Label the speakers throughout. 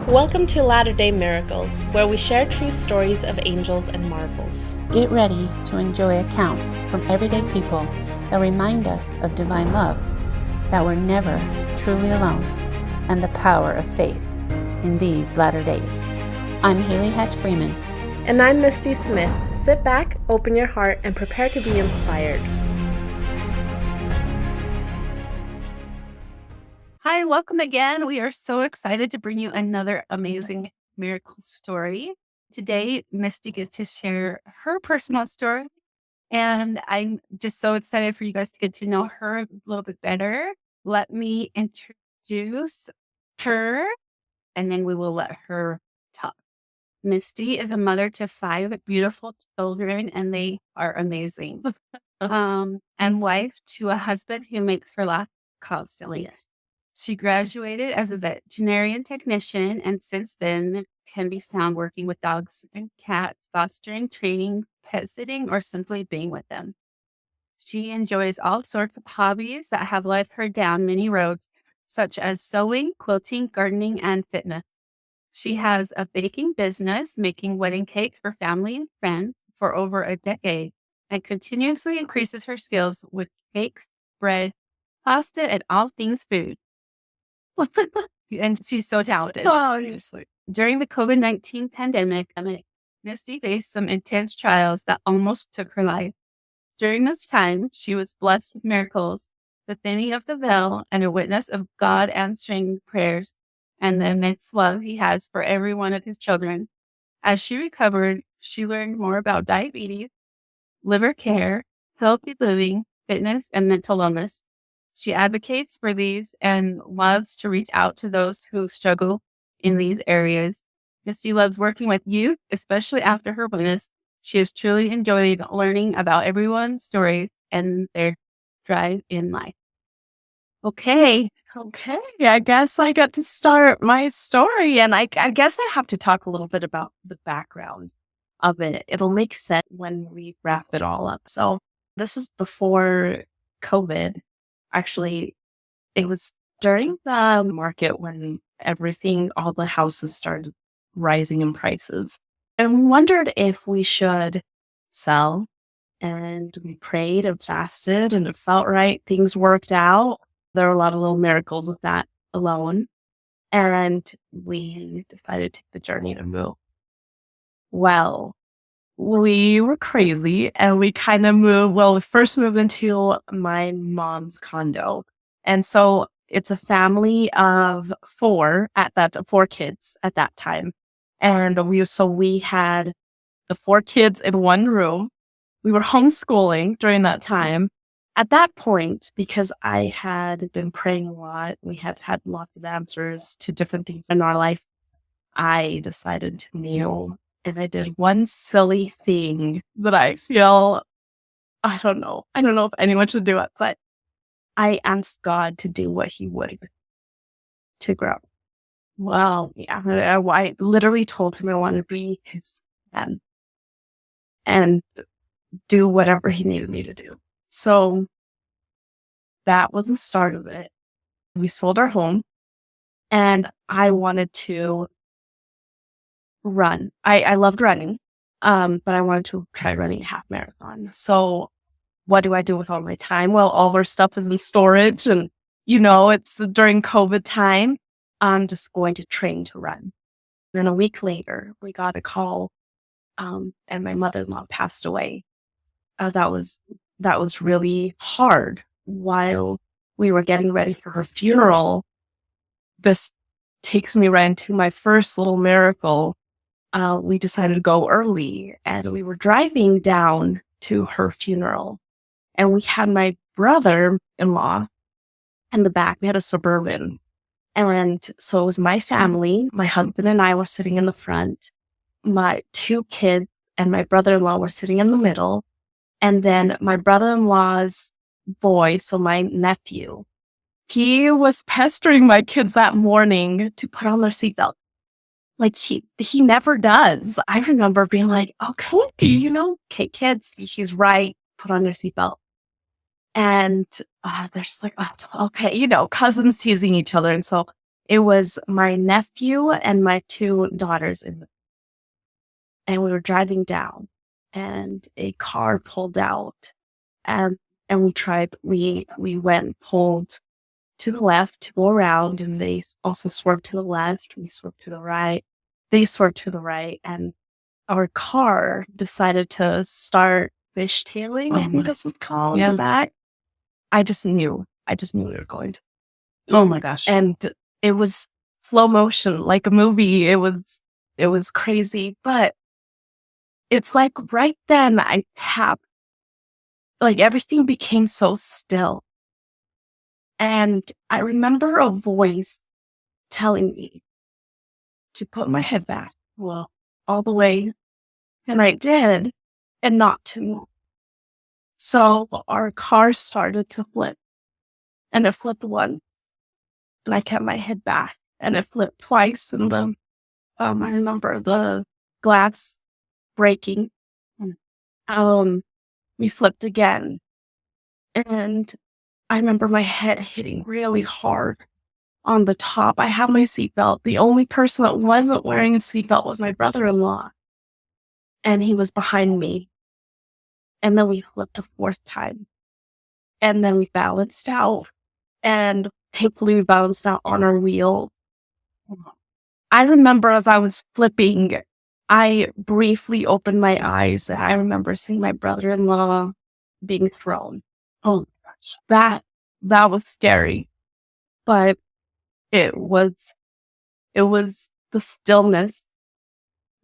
Speaker 1: Welcome to Latter-day Miracles, where we share true stories of angels and marvels.
Speaker 2: Get ready to enjoy accounts from everyday people that remind us of divine love, that we're never truly alone, and the power of faith in these latter days. I'm Haley Hatch-Freeman.
Speaker 1: And I'm Misty Smith. Sit back, open your heart, and prepare to be inspired.
Speaker 2: Hi, welcome again. We are so excited to bring you another amazing miracle story. Today, Misty gets to share her personal story, and I'm just so excited for you guys to get to know her a little bit better. Let me introduce her, and then we will let her talk. Misty is a mother to 5 beautiful children, and they are amazing. And wife to a husband who makes her laugh constantly. She graduated as a veterinarian technician, and since then can be found working with dogs and cats, fostering, training, pet sitting, or simply being with them. She enjoys all sorts of hobbies that have led her down many roads, such as sewing, quilting, gardening, and fitness. She has a baking business, making wedding cakes for family and friends for over a decade, and continuously increases her skills with cakes, bread, pasta, and all things food. And she's so talented.
Speaker 1: Obviously.
Speaker 2: During the COVID-19 pandemic, Misty faced some intense trials that almost took her life. During this time, she was blessed with miracles, the thinning of the veil, and a witness of God answering prayers and the immense love he has for every one of his children. As she recovered, she learned more about diabetes, liver care, healthy living, fitness, and mental wellness. She advocates for these and loves to reach out to those who struggle in these areas. Misty loves working with youth, especially after her wellness. She has truly enjoyed learning about everyone's stories and their drive in life. Okay.
Speaker 1: I guess I got to start my story, and I guess I have to talk a little bit about the background of it. It'll make sense when we wrap it all up. So this is before COVID. Actually, it was during the market when all the houses started rising in prices. And we wondered if we should sell. And we prayed and fasted, and it felt right. Things worked out. There were a lot of little miracles with that alone. And we decided to take the journey to move. Well, we were crazy, and we kind of moved. Well, we first moved into my mom's condo. And so it's a family of 4 kids at that time. And we had the 4 kids in one room. We were homeschooling during that time. At that point, because I had been praying a lot, we had had lots of answers to different things in our life, I decided to kneel. And I did one silly thing that I feel, I don't know if anyone should do it, but I asked God to do what he would to grow. Well, yeah, I literally told him I want to be his friend and do whatever he needed me to do. So that was the start of it. We sold our home, and I wanted to run. I loved running, but I wanted to try running a half marathon. So what do I do with all my time? Well, all our stuff is in storage, and it's during COVID time. I'm just going to train to run. Then a week later, we got a call, and my mother-in-law passed away. That was really hard. While we were getting ready for her funeral, this takes me right into my first little miracle. We decided to go early, and we were driving down to her funeral, and we had my brother-in-law in the back. We had a Suburban. And so it was my family. My husband and I were sitting in the front. My 2 kids and my brother-in-law were sitting in the middle. And then my brother-in-law's boy, so my nephew, he was pestering my kids that morning to put on their seatbelt. Like he never does. I remember being like, okay, okay, kids, he's right. Put on your seatbelt. And they're just like, oh, okay, cousins teasing each other. And so It was my nephew and my two daughters and we were driving down and a car pulled out and we went pulled to the left to go around and they also swerved to the left. We swerved to the right. They swerved to the right and our car decided to start fishtailing. I think this was called in the back. I just knew we were going to.
Speaker 2: Oh my gosh.
Speaker 1: And it was slow motion, like a movie. It was crazy, but it's like right then I tapped, like everything became so still. And I remember a voice telling me to put my head back, well, all the way. And I did, and not to move. So our car started to flip, and it flipped once, and I kept my head back, and it flipped twice, and I remember the glass breaking. We flipped again, and I remember my head hitting really hard on the top. I had my seatbelt. The only person that wasn't wearing a seatbelt was my brother-in-law, and he was behind me. And then we flipped a fourth time, and then we balanced out, and thankfully we balanced out on our wheel. I remember as I was flipping, I briefly opened my eyes, and I remember seeing my brother-in-law being thrown. Oh, that was scary, but it was the stillness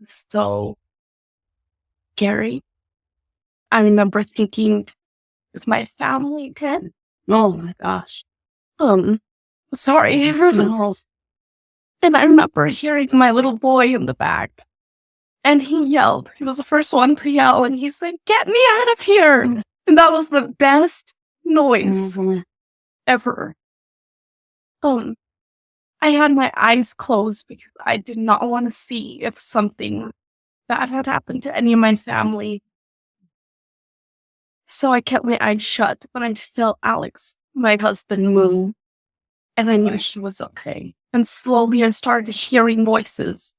Speaker 1: so scary. I remember thinking, is my family dead? Oh my gosh. Sorry. No. And I remember hearing my little boy in the back. And he yelled. He was the first one to yell. And he said, get me out of here. And that was the best noise ever. I had my eyes closed because I did not want to see if something bad had happened to any of my family. So I kept my eyes shut, but I felt Alex, my husband, move. And I knew she was okay. And slowly I started hearing voices.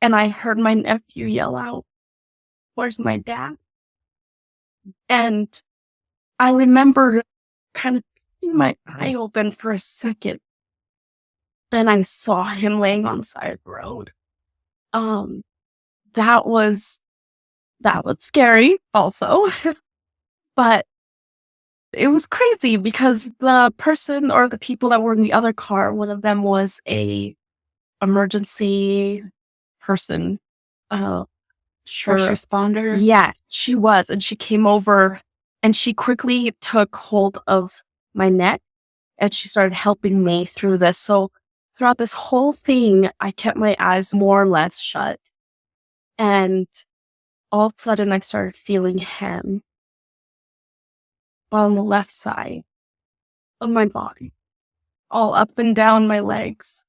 Speaker 1: And I heard my nephew yell out, where's my dad? And I remember kind of keeping my eye open for a second. And I saw him laying on the side of the road. That was scary also. But it was crazy because the person or the people that were in the other car, one of them was a emergency person.
Speaker 2: First responder?
Speaker 1: Yeah, she was. And she came over and she quickly took hold of my neck and she started helping me through this. So throughout this whole thing, I kept my eyes more or less shut. And all of a sudden I started feeling him on the left side of my body, all up and down my legs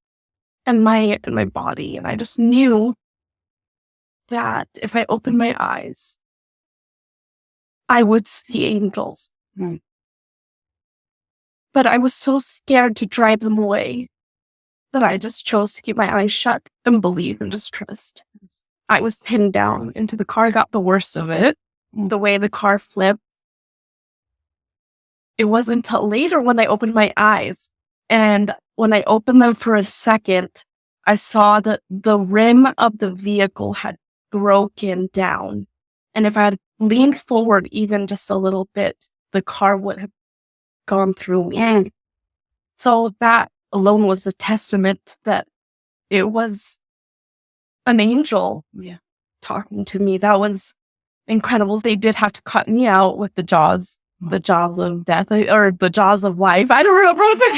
Speaker 1: and my body. And I just knew that if I opened my eyes, I would see angels. But I was so scared to drive them away that I just chose to keep my eyes shut and believe and just trust. I was pinned down into the car, got the worst of it. The way the car flipped. It wasn't until later when I opened my eyes. And when I opened them for a second, I saw that the rim of the vehicle had broken down. And if I had leaned forward even just a little bit, the car would have gone through me. So that alone was a testament that it was an angel talking to me. That was incredible. They did have to cut me out with the jaws of death or the jaws of life. I don't remember what the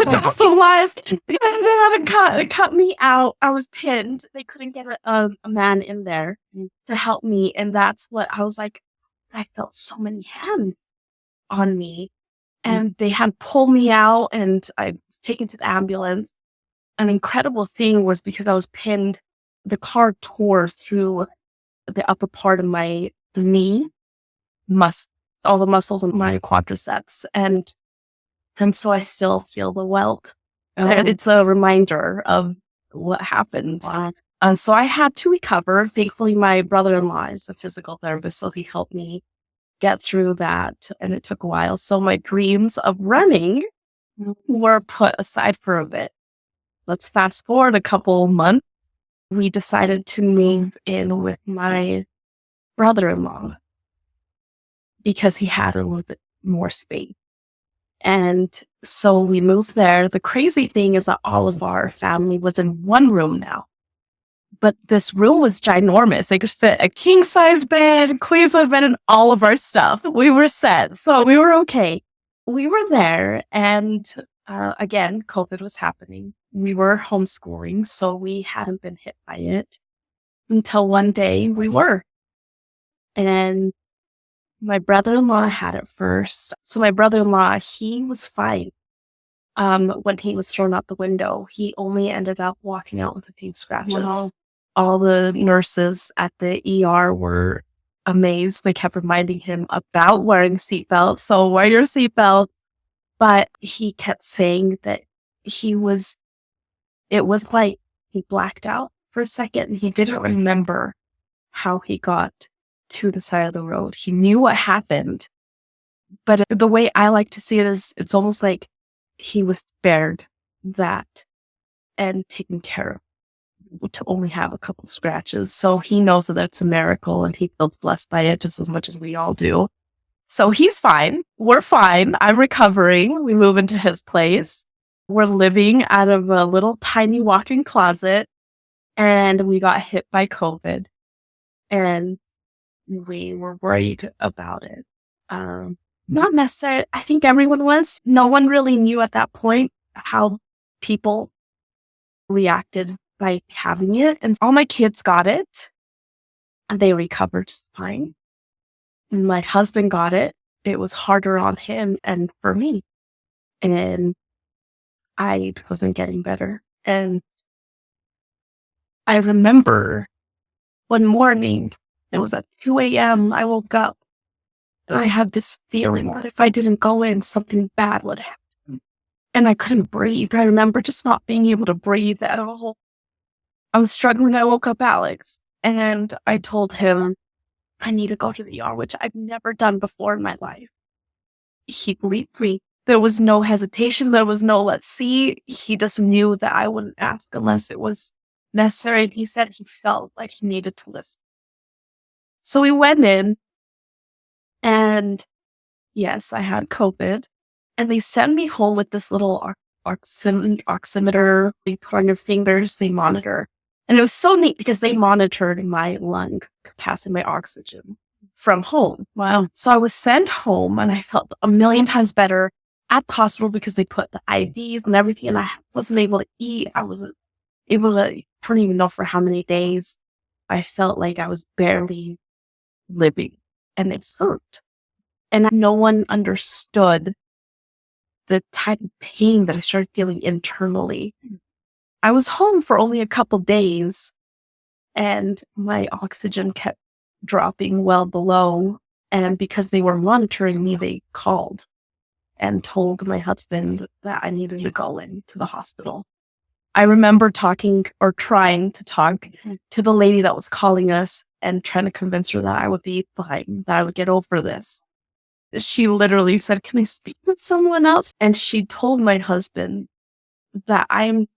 Speaker 1: jaws of life. They had to cut me out. I was pinned. They couldn't get a man in there to help me. And that's what I was like, I felt so many hands on me. And they had pulled me out and I was taken to the ambulance. An incredible thing was because I was pinned, the car tore through the upper part of my knee, all the muscles in my quadriceps. And so I still feel the welt And it's a reminder of what happened.
Speaker 2: Wow.
Speaker 1: And so I had to recover. Thankfully, my brother-in-law is a physical therapist, so he helped me get through that. And it took a while. So my dreams of running were put aside for a bit. Let's fast forward a couple months. We decided to move in with my brother-in-law because he had a little bit more space. And so we moved there. The crazy thing is that all of our family was in one room now. But this room was ginormous. It could fit a king-size bed, queen-size bed, and all of our stuff. We were set. So we were okay. We were there. And again, COVID was happening. We were homeschooling, so we hadn't been hit by it until one day we were. And my brother-in-law had it first. So my brother-in-law, he was fine. When he was thrown out the window, he only ended up walking out with a few scratches.
Speaker 2: Wow.
Speaker 1: All the nurses at the ER were amazed. They kept reminding him about wearing seatbelts. So wear your seatbelt. But he kept saying that it was like he blacked out for a second and he didn't remember how he got to the side of the road. He knew what happened. But the way I like to see it is it's almost like he was spared that and taken care of to only have a couple scratches. So he knows that that's a miracle and he feels blessed by it just as much as we all do. So he's fine. We're fine. I'm recovering. We move into his place. We're living out of a little tiny walk-in closet and we got hit by COVID and we were worried about it. Not necessarily. I think everyone was. No one really knew at that point how people reacted by having it. And all my kids got it and they recovered just fine. And my husband got it. It was harder on him and for me. And I wasn't getting better. And I remember one morning, it was at 2 a.m. I woke up and I had this feeling that if I didn't go in, something bad would happen. And I couldn't breathe. I remember just not being able to breathe at all. I was struggling. I woke up Alex and I told him, I need to go to the ER, which I've never done before in my life. He believed me. There was no hesitation. There was no let's see. He just knew that I wouldn't ask unless it was necessary. And he said he felt like he needed to listen. So we went in and yes, I had COVID and they sent me home with this little oximeter. They put on your fingers, they monitor. And it was so neat because they monitored my lung capacity, my oxygen from home.
Speaker 2: Wow.
Speaker 1: So I was sent home and I felt a million times better at the hospital because they put the IVs and everything and I wasn't able to eat. I wasn't able to, I don't even know for how many days. I felt like I was barely living and it hurt. And no one understood the type of pain that I started feeling internally. I was home for only a couple days and my oxygen kept dropping well below. And because they were monitoring me, they called and told my husband that I needed to go into the hospital. I remember talking or trying to talk to the lady that was calling us and trying to convince her that I would be fine, that I would get over this. She literally said, can I speak with someone else? And she told my husband that I'm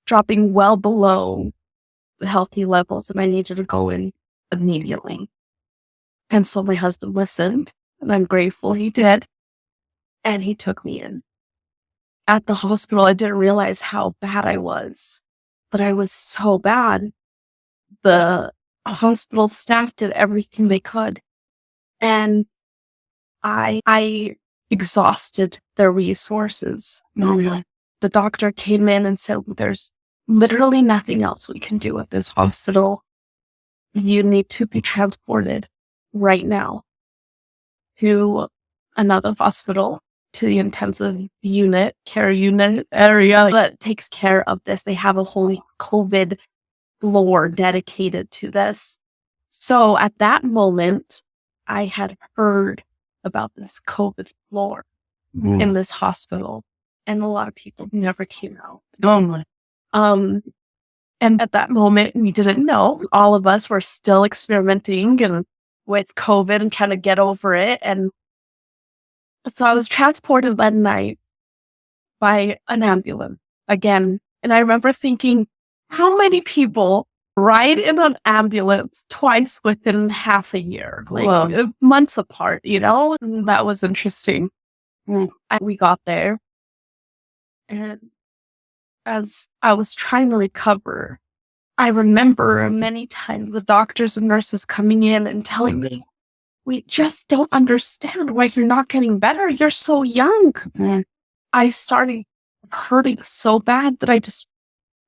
Speaker 1: dropping well below the healthy levels and I needed to go in immediately. And so my husband listened and I'm grateful he did. And he took me in. At the hospital, I didn't realize how bad I was, but I was so bad. The hospital staff did everything they could. And I exhausted their resources.
Speaker 2: Oh,
Speaker 1: The doctor came in and said, there's literally nothing else we can do at this hospital. You need to be transported right now to another hospital, to the intensive care unit area that takes care of this. They have a whole COVID floor dedicated to this. So at that moment, I had heard about this COVID floor in this hospital. and a lot of people never came out.
Speaker 2: Oh my.
Speaker 1: And at that moment, we didn't know. All of us were still experimenting and with COVID and trying to get over it. And so I was transported that night by an ambulance again. And I remember thinking, how many people ride in an ambulance twice within half a year, like months apart, And that was interesting. And we got there. And as I was trying to recover, I remember many times the doctors and nurses coming in and telling me, we just don't understand why you're not getting better. You're so young. I started hurting so bad that I just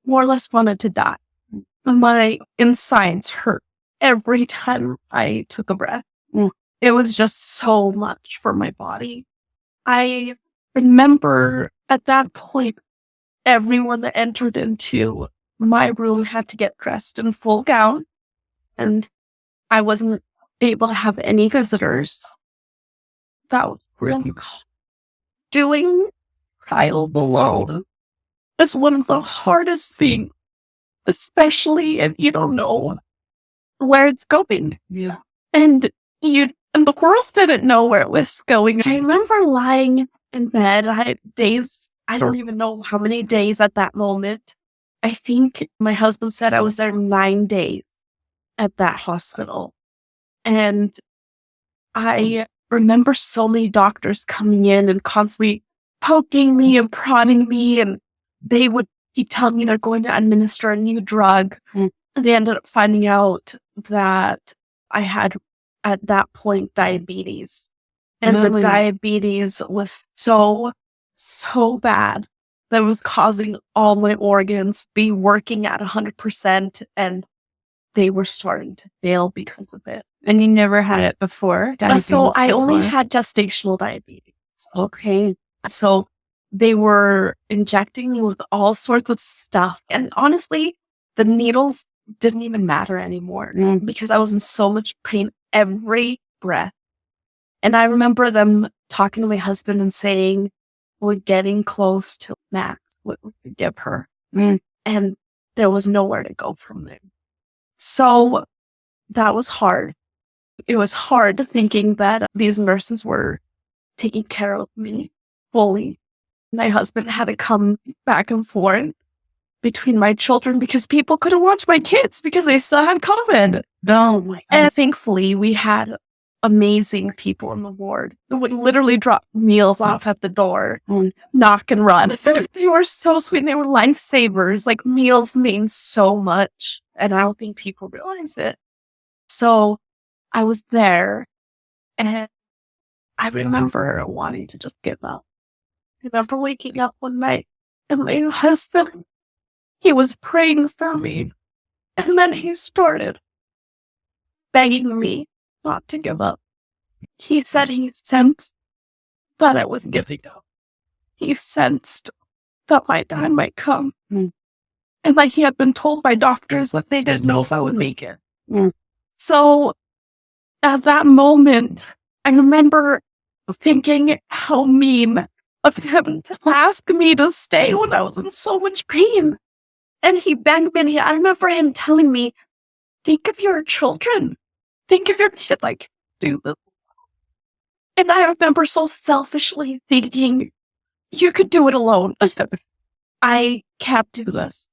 Speaker 1: more or less wanted to die. My insides hurt every time I took a breath. It was just so much for my body. I remember at that point, everyone that entered into my room had to get dressed in full gown, and I wasn't able to have any visitors. That was really hard. Doing child alone is one of the hardest things, especially if you don't know where it's going.
Speaker 2: Yeah.
Speaker 1: And the world didn't know where it was going. I remember lying in bed. I had days, I don't even know how many days at that moment. I think my husband said I was there 9 days at that hospital. And I remember so many doctors coming in and constantly poking me and prodding me. And they would keep telling me they're going to administer a new drug. And they ended up finding out that I had, at that point, diabetes. And the diabetes was so bad that was causing all my organs to be working at 100%, and they were starting to fail because of it.
Speaker 2: And you never had it before?
Speaker 1: So I only had gestational diabetes.
Speaker 2: Okay.
Speaker 1: So they were injecting me with all sorts of stuff. And honestly, the needles didn't even matter anymore because I was in so much pain every breath. And I remember them talking to my husband and saying, we're getting close to max what we could give her. And there was nowhere to go from there. So that was hard. It was hard thinking that these nurses were taking care of me fully. My husband had to come back and forth between my children because people couldn't watch my kids because they still had COVID.
Speaker 2: Oh my God.
Speaker 1: And thankfully, we had amazing people in the ward who would literally drop meals off at the door, knock and run. They were so sweet. They were lifesavers. Like, meals mean so much. And I don't think people realize it. So I was there, and I remember wanting to just give up. I remember waking up one night, and my husband, he was praying for me. And then he started begging me not to give up. He said he sensed that I was giving up. He sensed that my time might come. And that he had been told by doctors that they didn't know if I would make it. So at that moment, I remember thinking how mean of him to ask me to stay when I was in so much pain. And he begged me. I remember him telling me, think of your children. Think of your kid, like, do this. And I remember so selfishly thinking, you could do it alone. I can't do this.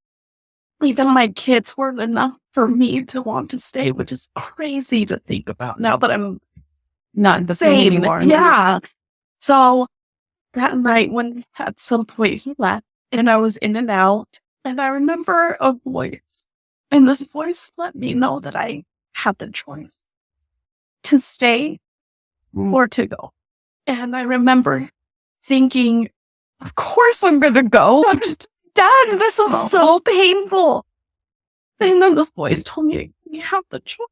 Speaker 1: Even my kids weren't enough for me to want to stay, which is crazy to think about now that I'm
Speaker 2: not the same anymore.
Speaker 1: Yeah. So that night, when at some point he left and I was in and out, and I remember a voice, and this voice let me know that I had the choice to stay or to go. And I remember thinking, of course I'm going to go. I'm just done. This is so painful. And then this voice told me, you have the choice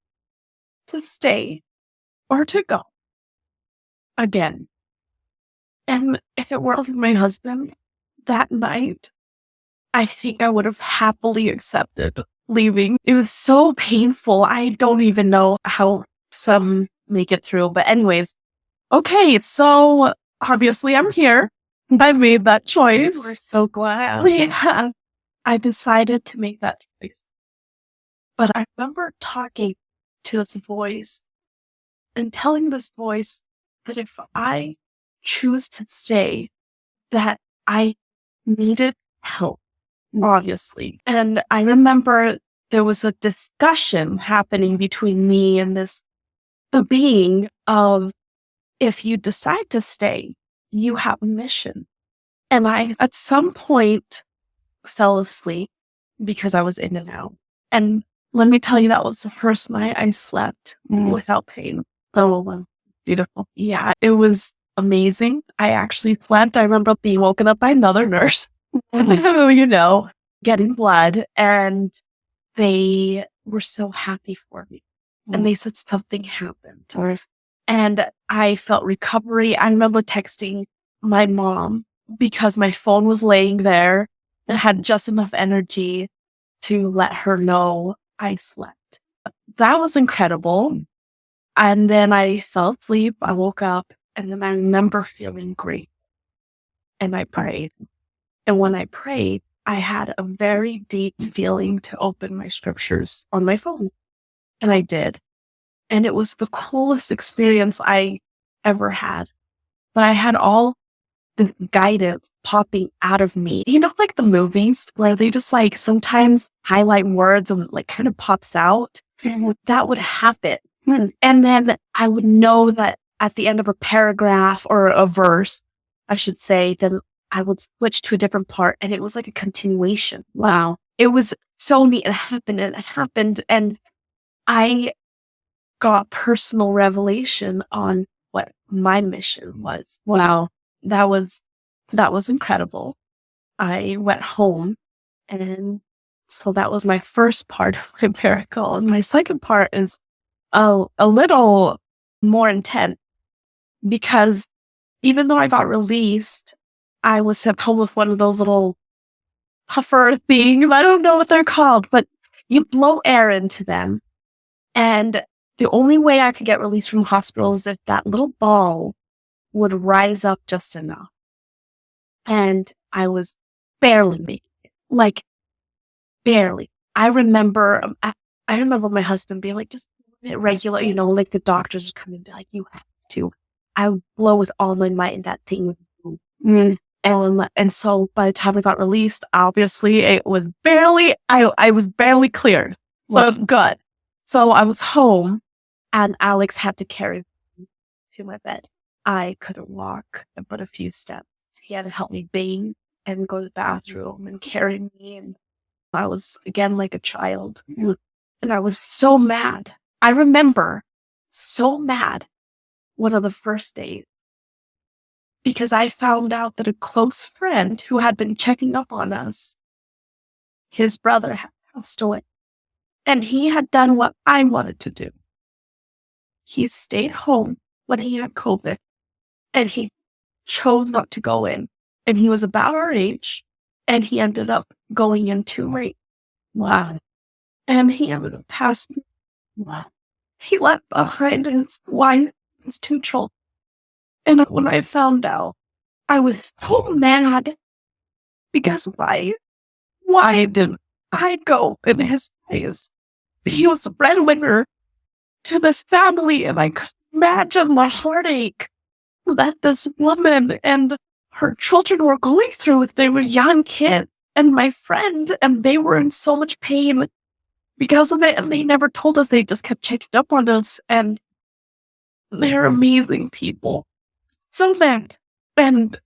Speaker 1: to stay or to go again. And if it weren't for my husband that night, I think I would have happily accepted leaving. It was so painful. I don't even know how some make it through. But anyways, okay, so obviously I'm here. I made that
Speaker 2: We're
Speaker 1: choice.
Speaker 2: so glad.
Speaker 1: Yeah, I decided to make that choice. But I remember talking to this voice and telling this voice that if I choose to stay, that I needed help, obviously. And I remember there was a discussion happening between me and the being of, if you decide to stay, you have a mission. And I, at some point, fell asleep because I was in and out. And let me tell you, that was the first night I slept without pain. Oh, beautiful. Yeah, it was amazing. I actually slept. I remember being woken up by another nurse, getting blood. And they were so happy for me. And they said something happened. And I felt recovery. I remember texting my mom because my phone was laying there and had just enough energy to let her know I slept. That was incredible. And then I fell asleep. I woke up and then I remember feeling great. And I prayed. And when I prayed, I had a very deep feeling to open my scriptures on my phone. And I did. And it was the coolest experience I ever had. But I had all the guidance popping out of me. Like the movies where they just like sometimes highlight words and like kind of pops out. That would happen. And then I would know that at the end of a paragraph or a verse, I should say, then I would switch to a different part and it was like a continuation. Wow. It was so neat. It happened. And I got personal revelation on what my mission was. Wow. That was incredible. I went home and so that was my first part of my miracle. And my second part is a little more intense because even though I got released, I was sent home with one of those little puffer things. I don't know what they're called, but you blow air into them. And the only way I could get released from the hospital is if that little ball would rise up just enough. And I was barely making it. Like, barely. I remember my husband being like, just do it regular, like the doctors would come and be like, you have to. I would blow with all my might and that thing would move. And so by the time I got released, obviously it was I was barely clear. So it was good. So I was home and Alex had to carry me to my bed. I couldn't walk but a few steps. He had to help me bathe and go to the bathroom and carry me. And I was again like a child. And I was so mad. I remember so mad one of the first days because I found out that a close friend who had been checking up on us, his brother had passed away. And he had done what I wanted to do. He stayed home when he had COVID and he chose not to go in. And he was about our age and he ended up going in too late. Wow. And he ended up passing. Wow. He left behind his wife, his 2 children. And when I found out, I was so mad because why didn't I go in his place? He was a breadwinner to this family, and I could imagine the heartache that this woman and her children were going through. They were young kids, and my friend, and they were in so much pain because of it, and they never told us. They just kept checking up on us, and they're amazing people. So mad. And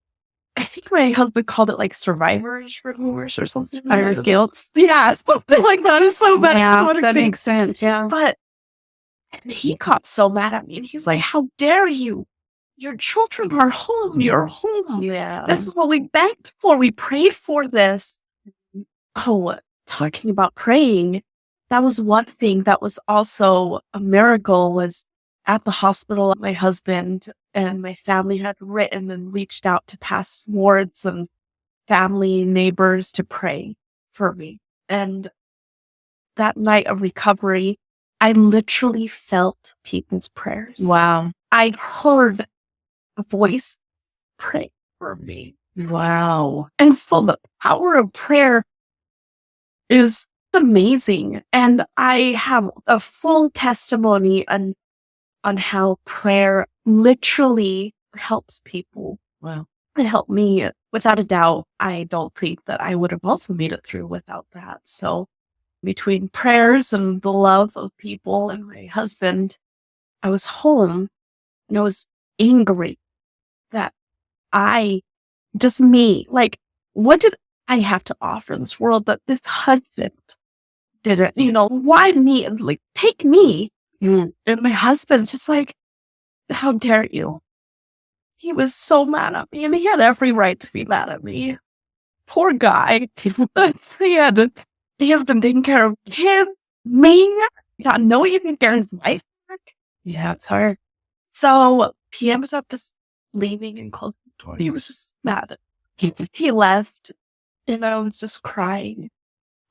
Speaker 1: I think my husband called it like survivor's remorse or something.
Speaker 2: Survivor's guilt.
Speaker 1: Yeah, something like that. Is so bad.
Speaker 2: Yeah, that makes sense. Yeah.
Speaker 1: But and he got so mad at me and he's like, how dare you? Your children are home. You're home.
Speaker 2: Yeah.
Speaker 1: This is what we begged for. We prayed for this. Oh, talking about praying, that was one thing that was also a miracle. Was at the hospital, my husband and my family had written and reached out to past wards and family and neighbors to pray for me. And that night of recovery, I literally felt people's prayers.
Speaker 2: Wow.
Speaker 1: I heard a voice pray for me. Wow. And so the power of prayer is amazing. And I have a full testimony on how prayer literally helps people. Wow. It helped me. Without a doubt, I don't think that I would have also made it through without that. So between prayers and the love of people and my husband, I was home and I was angry that just me, like, what did I have to offer this world that this husband didn't, why me? And like, take me. And my husband's just like, how dare you? He was so mad at me and he had every right to be mad at me. Poor guy. He has been taking care of him, me, not knowing he can get his wife back. Yeah, it's hard. So he ended up just leaving and closing the door. He was just mad. He left and I was just crying.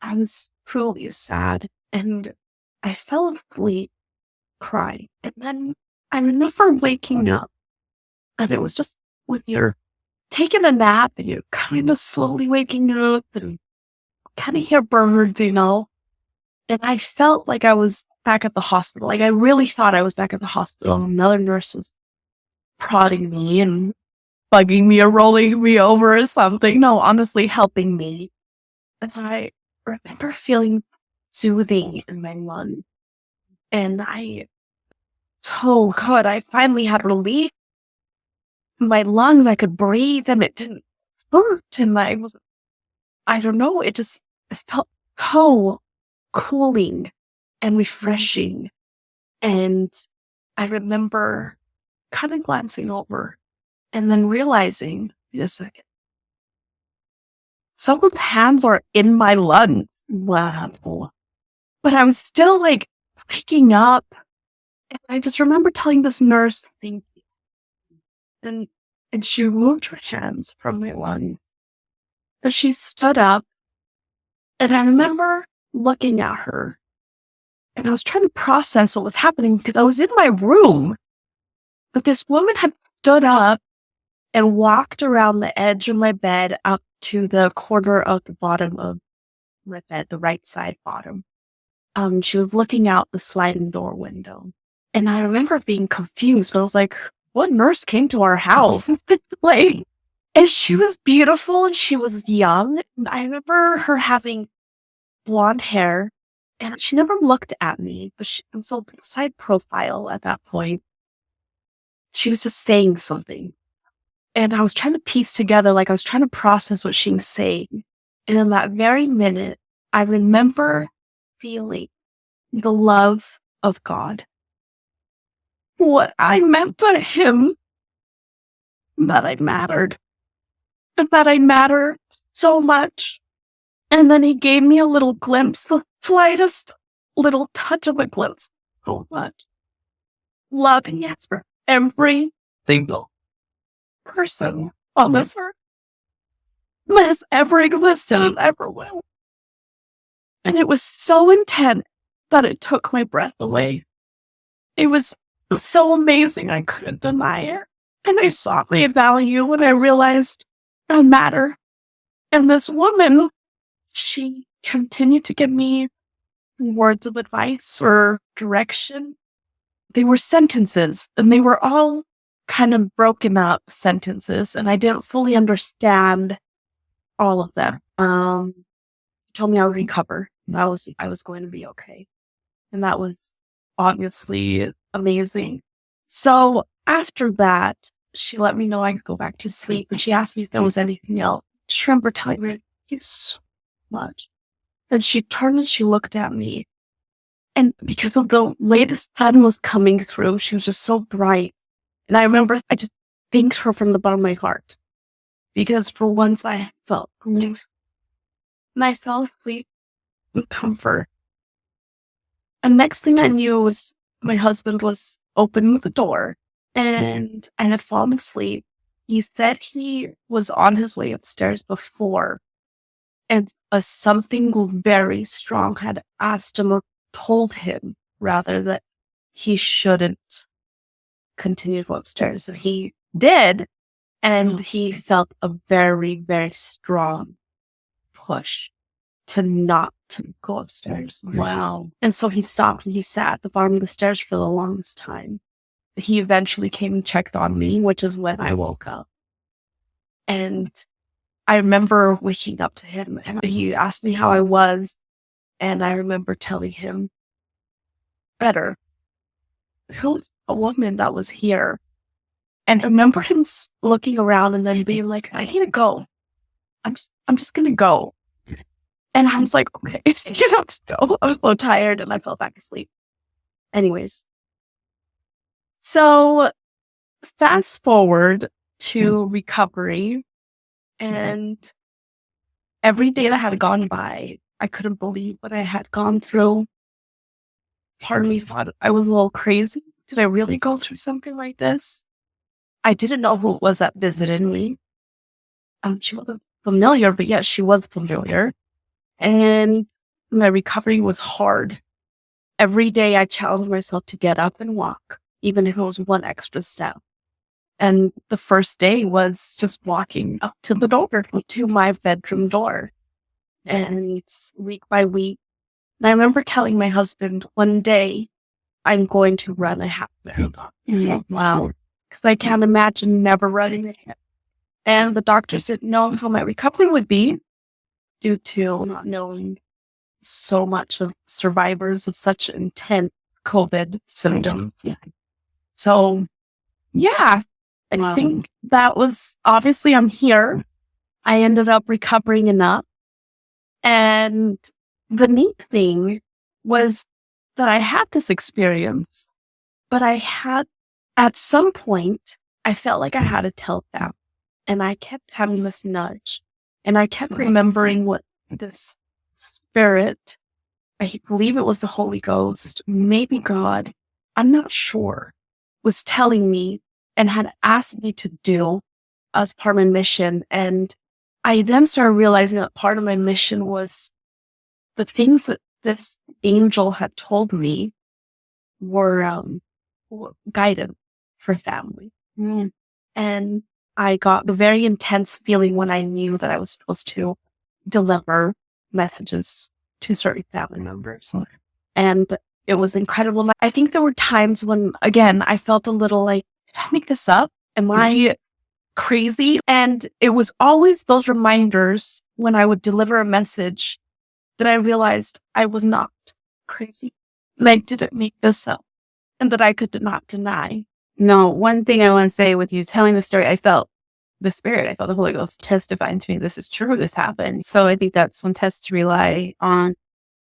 Speaker 1: I was truly sad and I fell asleep crying. And then I remember waking up and it was just when you're taking a nap and you're kind of slowly waking up and kind of hear birds, and I felt like I was back at the hospital. Like I really thought I was back at the hospital. Another nurse was prodding me and bugging me or rolling me over or something. No, honestly, helping me. And I remember feeling soothing in my lungs. And oh God, I finally had relief. My lungs, I could breathe and it didn't hurt. And I don't know, it felt so cooling and refreshing. And I remember kind of glancing over and then realizing, wait a second, someone's hands are in my lungs. Wow. But I'm still like waking up. And I just remember telling this nurse, thank you. And she removed her hands from my lungs. And she stood up. And I remember looking at her. And I was trying to process what was happening because I was in my room. But this woman had stood up and walked around the edge of my bed up to the corner of the bottom of my bed, the right side bottom. She was looking out the sliding door window. And I remember being confused, but I was like, what nurse came to our house? And she was beautiful and she was young. And I remember her having blonde hair and she never looked at me, but she was a side profile at that point. She was just saying something. And I was trying to piece together, I was trying to process what she was saying. And in that very minute, I remember feeling the love of God. What I meant to him, that I mattered. And that I matter so much. And then he gave me a little glimpse, the slightest little touch of a glimpse. So much love and yes for every single person on this earth that has ever existed and ever will. And it was so intense that it took my breath away. It was so amazing, I couldn't deny it. And I saw my value when I realized I matter. And this woman, she continued to give me words of advice or direction. They were sentences, and they were all kind of broken up sentences, and I didn't fully understand all of them. She told me I would recover. I was going to be okay. And that was obviously amazing. So after that, she let me know I could go back to sleep, and she asked me if there was anything else. I just remember telling her, thank you so much. And she turned and she looked at me. And because of the way the sun was coming through, she was just so bright. And I remember I just thanked her from the bottom of my heart. Because for once I felt relief. And I fell asleep with comfort. And next thing I knew was my husband was opening the door. And I had fallen asleep. He said he was on his way upstairs before. And something very strong had asked him or told him, rather, that he shouldn't continue to go upstairs. And he did. And he felt a very, very strong push to not go upstairs.
Speaker 2: Wow.
Speaker 1: And so he stopped and he sat at the bottom of the stairs for the longest time. He eventually came and checked on me, which is when I woke up. And I remember waking up to him and he asked me how I was. And I remember telling him, better. Who's a woman that was here? And I remember him looking around and then being like, I need to go. I'm just going to go. And I was like, okay, just go. I was so tired and I fell back asleep. Anyways. So fast forward to recovery, and every day that had gone by, I couldn't believe what I had gone through. Part of me thought I was a little crazy. Did I really go through something like this? I didn't know who it was that visited me. She wasn't familiar, but yes, she was familiar. And my recovery was hard. Every day I challenged myself to get up and walk, even if it was one extra step. And the first day was just walking up to the door, to my bedroom door. And week by week. And I remember telling my husband one day, I'm going to run a half marathon.
Speaker 2: Wow.
Speaker 1: Because I can't imagine never running it. And the doctors didn't know how my recovery would be due to not knowing so much of survivors of such intense COVID symptoms. So, yeah, I think that was, obviously I'm here. I ended up recovering enough. And the neat thing was that I had this experience, but at some point, I felt like I had to tell them. And I kept having this nudge. And I kept remembering what this spirit, I believe it was the Holy Ghost, maybe God, I'm not sure, was telling me and had asked me to do as part of my mission. And I then started realizing that part of my mission was the things that this angel had told me were guidance for family. And I got a very intense feeling when I knew that I was supposed to deliver messages to certain family members. And it was incredible. I think there were times when, again, I felt a little like, did I make this up? Am I crazy? And it was always those reminders when I would deliver a message that I realized I was not crazy. And I didn't make this up. And that I could not deny.
Speaker 2: No, one thing I want to say with you telling the story, I felt the Spirit, I felt the Holy Ghost testifying to me, this is true, this happened. So I think that's one test to rely on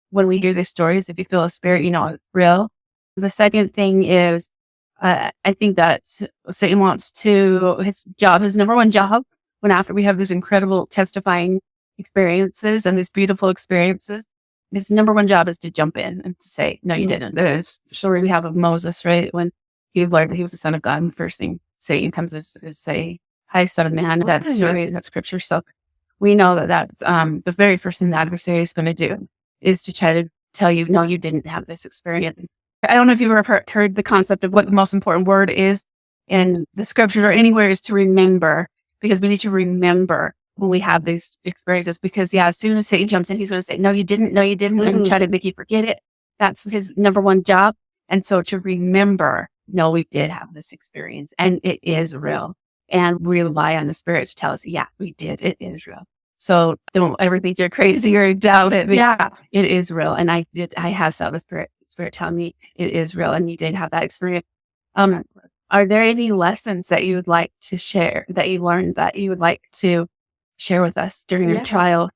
Speaker 2: when we hear these stories. If you feel a spirit, you know it's real. The second thing is, I think that Satan wants to, his number one job, when after we have these incredible testifying experiences and these beautiful experiences, his number one job is to jump in and to say, no, you didn't. There's a story we have of Moses, right? When he learned that he was the son of God, and the first thing Satan comes is say, hi, son of man. That's story, that's scripture. So we know that that's the very first thing the adversary is going to do is to try to tell you, no, you didn't have this experience. I don't know if you've ever heard the concept of what the most important word is in the scriptures or anywhere is to remember, because we need to remember when we have these experiences, because as soon as Satan jumps in, he's going to say, no, you didn't, and try to make you forget it. That's his number one job. And so to remember, no, we did have this experience and it is real, and we rely on the Spirit to tell us, yeah, we did. It is real. So don't ever think you're crazy or doubt it.
Speaker 1: Yeah,
Speaker 2: it is real. And I have saw the Spirit telling me it is real. And you did have that experience. Are there any lessons that you would like to share that you learned that you would like to share with us during your trial?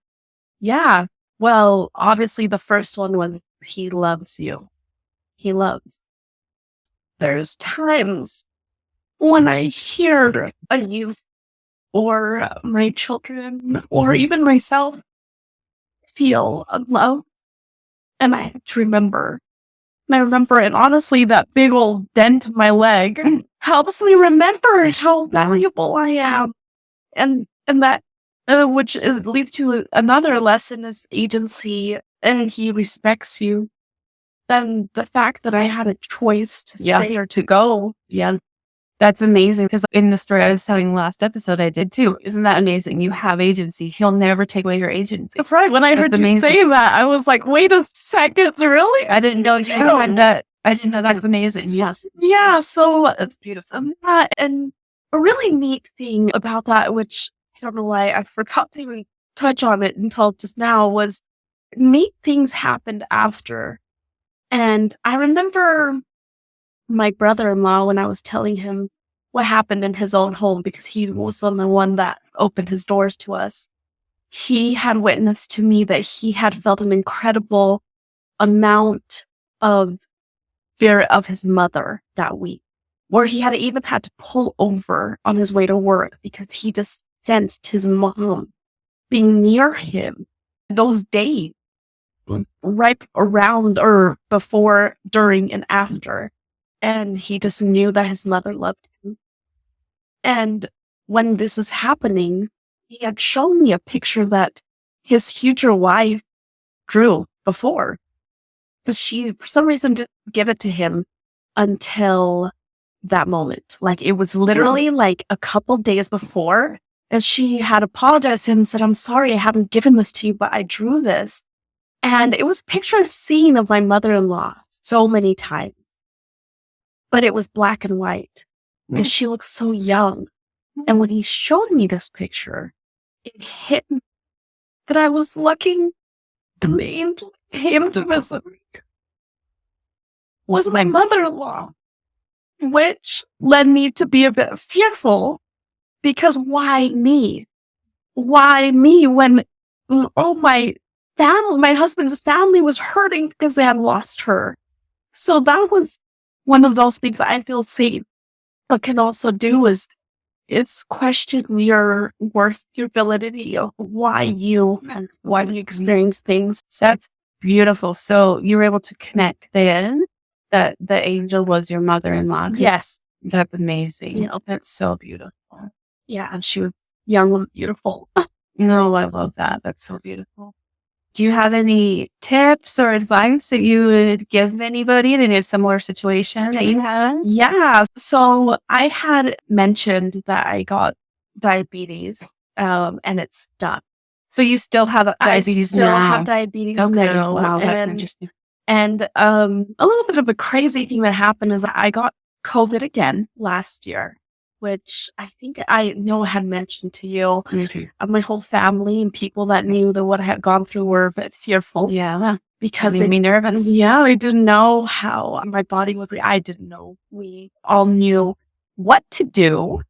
Speaker 1: Yeah. Well, obviously the first one was he loves you. He loves. There's times when I hear a youth or my children or even myself feel unloved, and I have to remember. And I remember, and honestly, that big old dent in my leg helps me remember how valuable I am. And that, which leads to another lesson is agency, and he respects you. Then the fact that I had a choice to stay or to go,
Speaker 2: That's amazing, because in the story I was telling last episode, I did too. Isn't that amazing? You have agency. He'll never take away your agency.
Speaker 1: Right. When I heard you say that, I was like, wait a second, really?
Speaker 2: I didn't know you had that. I didn't know that was amazing. Yes.
Speaker 1: Yeah. So
Speaker 2: That's beautiful.
Speaker 1: and a really neat thing about that, which I don't know why I forgot to even touch on it until just now, was neat things happened after. And I remember my brother-in-law, when I was telling him what happened in his own home, because he was the one that opened his doors to us, he had witnessed to me that he had felt an incredible amount of fear of his mother that week, where he had even had to pull over on his way to work because he just sensed his mom being near him those days, right around or before, during, and after. And he just knew that his mother loved him. And when this was happening, he had shown me a picture that his future wife drew before. But she, for some reason, didn't give it to him until that moment. Like, it was literally like a couple days before. And she had apologized to him and said, I'm sorry, I haven't given this to you, but I drew this. And it was a picture seen of my mother-in-law so many times. But it was black and white. And she looked so young. And when he showed me this picture, it hit me that I was looking, and the angel came to visit me was my mother-in-law, which led me to be a bit fearful, because why me? Why me when all my family, my husband's family, was hurting because they had lost her? So that was one of those things that I feel safe, but can also do is it's question your worth, your validity of why you experience things.
Speaker 2: So that's beautiful. So you were able to connect then that the angel was your mother-in-law.
Speaker 1: Yes.
Speaker 2: That's amazing.
Speaker 1: Yeah.
Speaker 2: That's so beautiful.
Speaker 1: Yeah. And she was young and beautiful.
Speaker 2: No, I love that. That's so beautiful. Do you have any tips or advice that you would give anybody in a similar situation that you had?
Speaker 1: Yeah. So I had mentioned that I got diabetes, and it stuck.
Speaker 2: So you still have diabetes now?
Speaker 1: I still have diabetes now.
Speaker 2: Wow, that's interesting.
Speaker 1: And a little bit of a crazy thing that happened is I got COVID again last year, which I think I know I had mentioned to you. My whole family and people that knew that what I had gone through were a bit fearful.
Speaker 2: Yeah.
Speaker 1: Because
Speaker 2: it made me nervous.
Speaker 1: Yeah, I didn't know how my body would react. I didn't know. We all knew what to do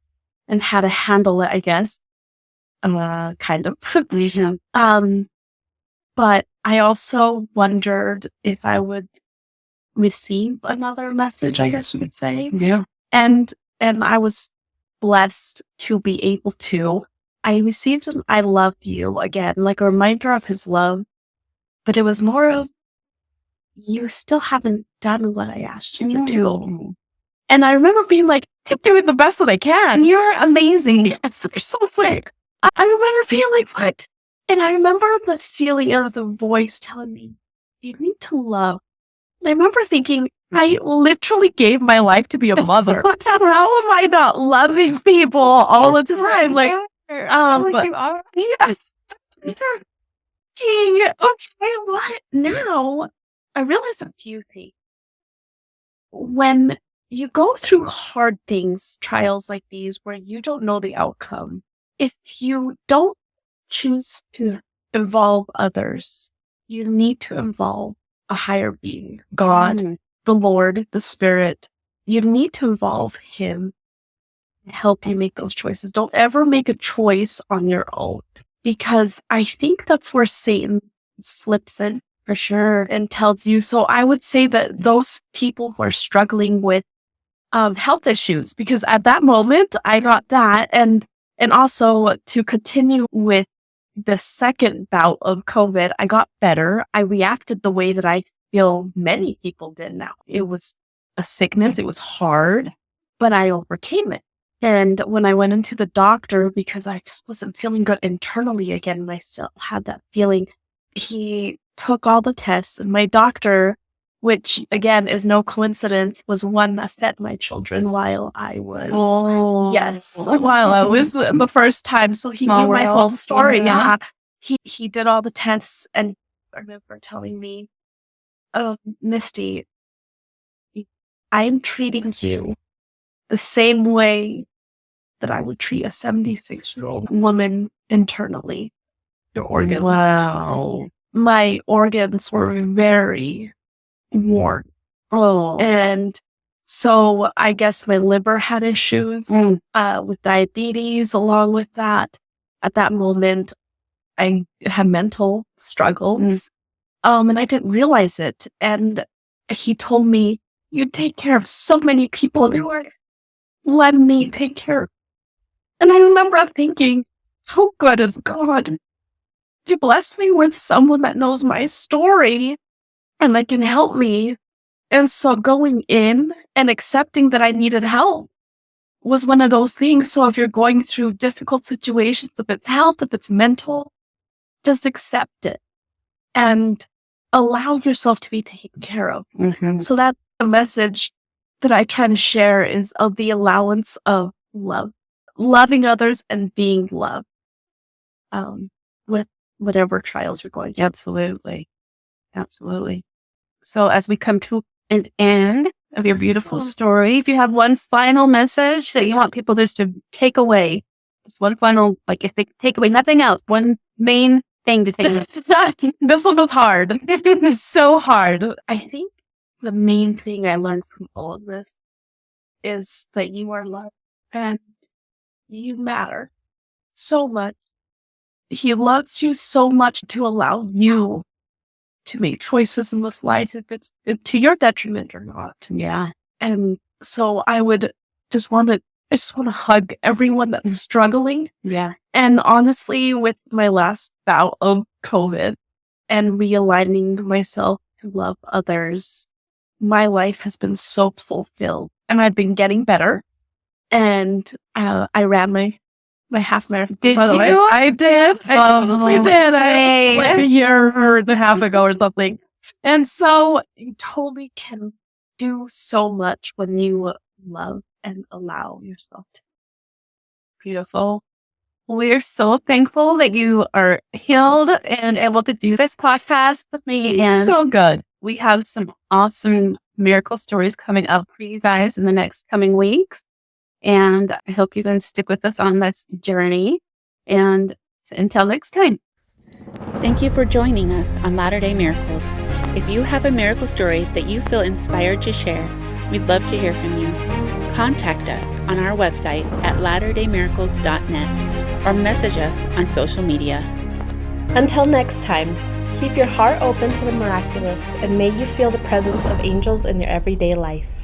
Speaker 1: and how to handle it, I guess. Kind of. But I also wondered if I would receive another message, I guess you would say.
Speaker 2: Yeah.
Speaker 1: And I was blessed to be able to. I received an I love you again, like a reminder of his love. But it was more of, you still haven't done what I asked you to do. And I remember being like, I'm doing the best that I can.
Speaker 2: You're amazing.
Speaker 1: You're so sweet. I remember being like, what? And I remember the feeling of the voice telling me, you need to love. And I remember thinking, I literally gave my life to be a mother. How am I not loving people all the time? Like,
Speaker 2: you are.
Speaker 1: Yes. Okay, what? Now, I realize a few things. When you go through hard things, trials like these, where you don't know the outcome, if you don't choose to involve others, you need to involve a higher being, God, the Lord, the Spirit. You need to involve Him and help you make those choices. Don't ever make a choice on your own, because I think that's where Satan slips in for sure and tells you. So I would say that those people who are struggling with health issues, because at that moment I got that, and also to continue with the second bout of COVID, I got better. I reacted the way that I feel many people did now. It was a sickness. It was hard, but I overcame it. And when I went into the doctor, because I just wasn't feeling good internally again, and I still had that feeling, he took all the tests, and my doctor which again is no coincidence, was one that fed my children while I was while I was the first time. So he
Speaker 2: Small
Speaker 1: knew my whole
Speaker 2: world.
Speaker 1: story.
Speaker 2: Yeah.
Speaker 1: He did all the tests, and I remember telling me, "Oh, Misty, I'm treating you the same way that I would treat a 76-year-old woman internally. Your organs."
Speaker 2: Wow.
Speaker 1: My organs were very worn.
Speaker 2: Oh.
Speaker 1: And so I guess my liver had issues with diabetes. Along with that, at that moment, I had mental struggles. And I didn't realize it. And he told me, "You take care of so many people in your life. Let me take care." And I remember thinking, how good is God to bless me with someone that knows my story and that can help me. And so going in and accepting that I needed help was one of those things. So if you're going through difficult situations, if it's health, if it's mental, just accept it and allow yourself to be taken care of. So that's the message that I try to share, is of the allowance of love, loving others and being loved with whatever trials you're going through.
Speaker 2: Absolutely. Absolutely. So as we come to an end of your beautiful story, if you have one final message that you want people just to take away, just one final, like if they take away nothing else, one main thing to take away.
Speaker 1: This one was hard. It's so hard. I think the main thing I learned from all of this is that you are loved and you matter so much. He loves you so much to allow you to make choices in this life, if it's to your detriment or not.
Speaker 2: Yeah.
Speaker 1: And so I just want to hug everyone that's struggling.
Speaker 2: Yeah.
Speaker 1: And honestly, with my last bout of COVID and realigning myself to love others, my life has been so fulfilled, and I've been getting better. And I ran my half marathon.
Speaker 2: Did
Speaker 1: by the way.
Speaker 2: you?
Speaker 1: I did. I did.
Speaker 2: Hey.
Speaker 1: Like a year and a half ago or something. And so you totally can do so much when you love and allow yourself to.
Speaker 2: Beautiful. We're so thankful that you are healed and able to do this podcast with me. And
Speaker 1: So good.
Speaker 2: we have some awesome miracle stories coming up for you guys in the next coming weeks. And I hope you can stick with us on this journey. And until next time.
Speaker 3: Thank you for joining us on Latter-day Miracles. If you have a miracle story that you feel inspired to share, we'd love to hear from you. Contact us on our website at latterdaymiracles.net or message us on social media.
Speaker 4: Until next time, keep your heart open to the miraculous, and may you feel the presence of angels in your everyday life.